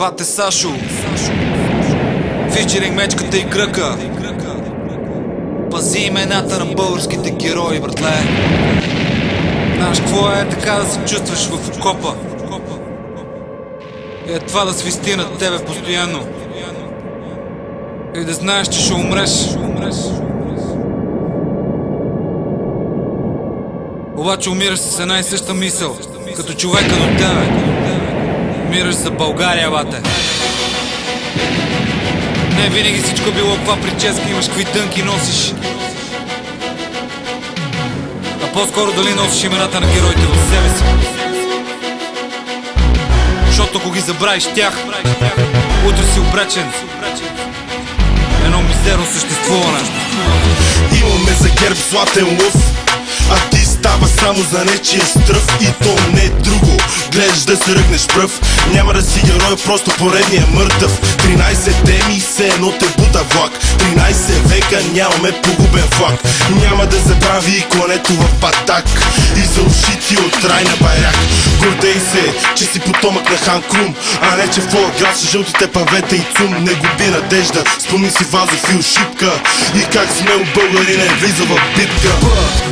Бате Сашо, фичеринг мечката и кръка. Пази имената на българските герои, братле. Знаеш какво е така да се чувстваш в окопа? Е това да свисти над тебе постоянно и да знаеш, че ще умреш. Обаче умираш с една и съща мисъл, като човека до тебе. Умираш за България, бате. Не винаги всичко било каква прическа имаш, какви тънки носиш, а по-скоро дали носиш имената на героите в себе си. Защото ако ги забравиш тях, утре си обречен едно мизерно съществуване. Имаме за герб златен лъв, а ти става само за нечия стръв. И то не друго, гледаш да се ръгнеш пръв. Няма да си герой, просто поредния мъртъв. 13 теми, все едно те бута влак. 13 века нямаме погубен флаг. Няма да забрави и клането в патак и за ушити от райна байрак. Гордей се, че си потомък на хан Крум, а не че в твоя град са жълтите павета и цум. Не губи надежда, спомни си Вазов и Ошипка и как смел българинен влиза в битка.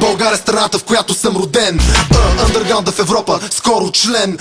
България е страната, в която съм роден. Андерграунда в Европа, скоро член.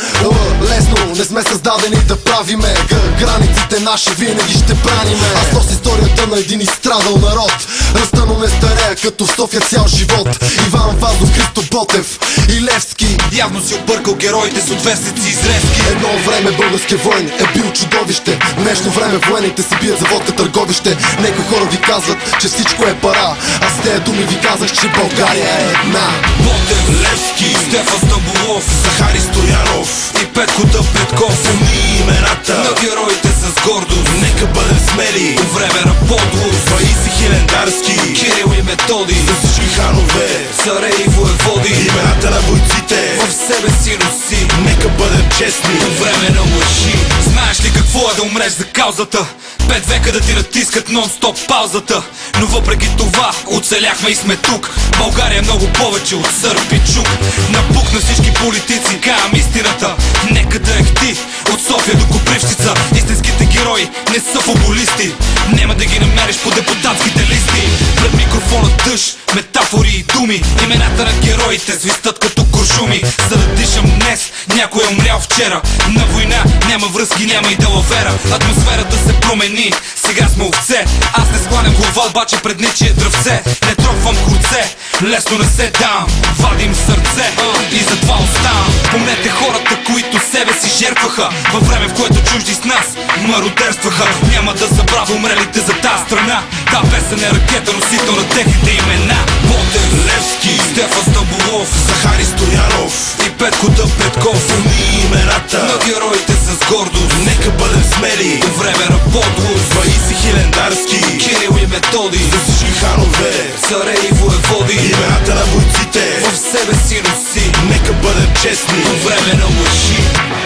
Лесно, не сме създадени да правиме. Границите наши винаги ще браниме. Аз нося историята на един изстрадал народ. Ръста, но не старея, като в София цял живот. Иван Вазов, Христо Ботев и Левски. Явно си объркал героите с отвестници и изрезки. Едно време българския войн е бил чудовище. Днешно време военните се бият за водка търговище. Някои хора ви казват, че всичко е пара. Аз с тези думи ви казах, че България е една. Ботев, Левски, Стефан Стамболов, Захари Стоянов и Петко Петков. Помни имената на героите с гордост. Нека бъдем смели по време на подлост. Паиси Хилендарски, Кирил и Методи, за всички ханове, царе и воеводи. имената на бойците в себе си носи. Нека бъдем честни по време на лъжи. Знаеш ли какво е да умреш за каузата? 5 века да ти натискат нон-стоп паузата, но въпреки това оцеляхме и сме тук. България е много повече от Сърб и Чук. Напук на всички политици, каям истината. Нека да ехти от София до Копривщица. Истинските герои не са футболисти, няма да ги намериш по депутатските листи. Пред микрофона дъжд, метафори и думи. Имената на героите свистат като куршуми. За да дишам днес, някой е умрял вчера. На война няма връзки, няма и далавера. Атмосферата се промени, сега сме овце. Аз не скланям глава, обаче пред нечие дръвце. Не тропвам курце, лесно не се дам. Вадим сърце и затова оставам. Помнете хората, които себе си жертваха във време, в което чужди с нас мародерстваха. Няма да забравя умрелите за тази страна. Та песен е ракета, носител на техните имена. Ботев, Левски, Стефан Стамболов, Захари Стоянов и Петко Петков. Помни имената на героите с гордост. Нека бъдем смели по време на подлост. Паиси Хилендарски, Кирил и Методи, за всички ханове, царе и воеводи. имената на бойците в себе си носи. Нека бъдем честни по време на лъжи.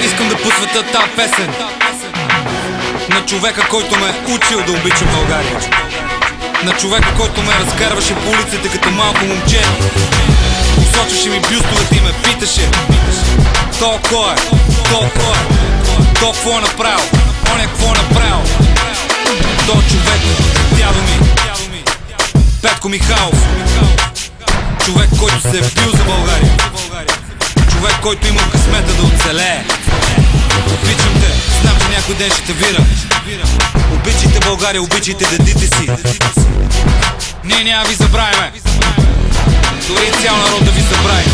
Искам да посветя тази песен на човека, който ме е учил да обичам България. На човека, който ме разкарваше по улиците като малко момче. Посочваше ми бюстовете и ме питаше: то кой е? То кой е? То какво е направил? Он е какво е направил? То човек, дядо ми Петко Михайлов. Човек, който се е бил за България. Човек, който има късмета да оцелее. Обичам те, знам, че някой ден ще те вира. Обичайте България, обичайте дедите си. Ние няма ви забравяме, дори цял народ да ви забрави.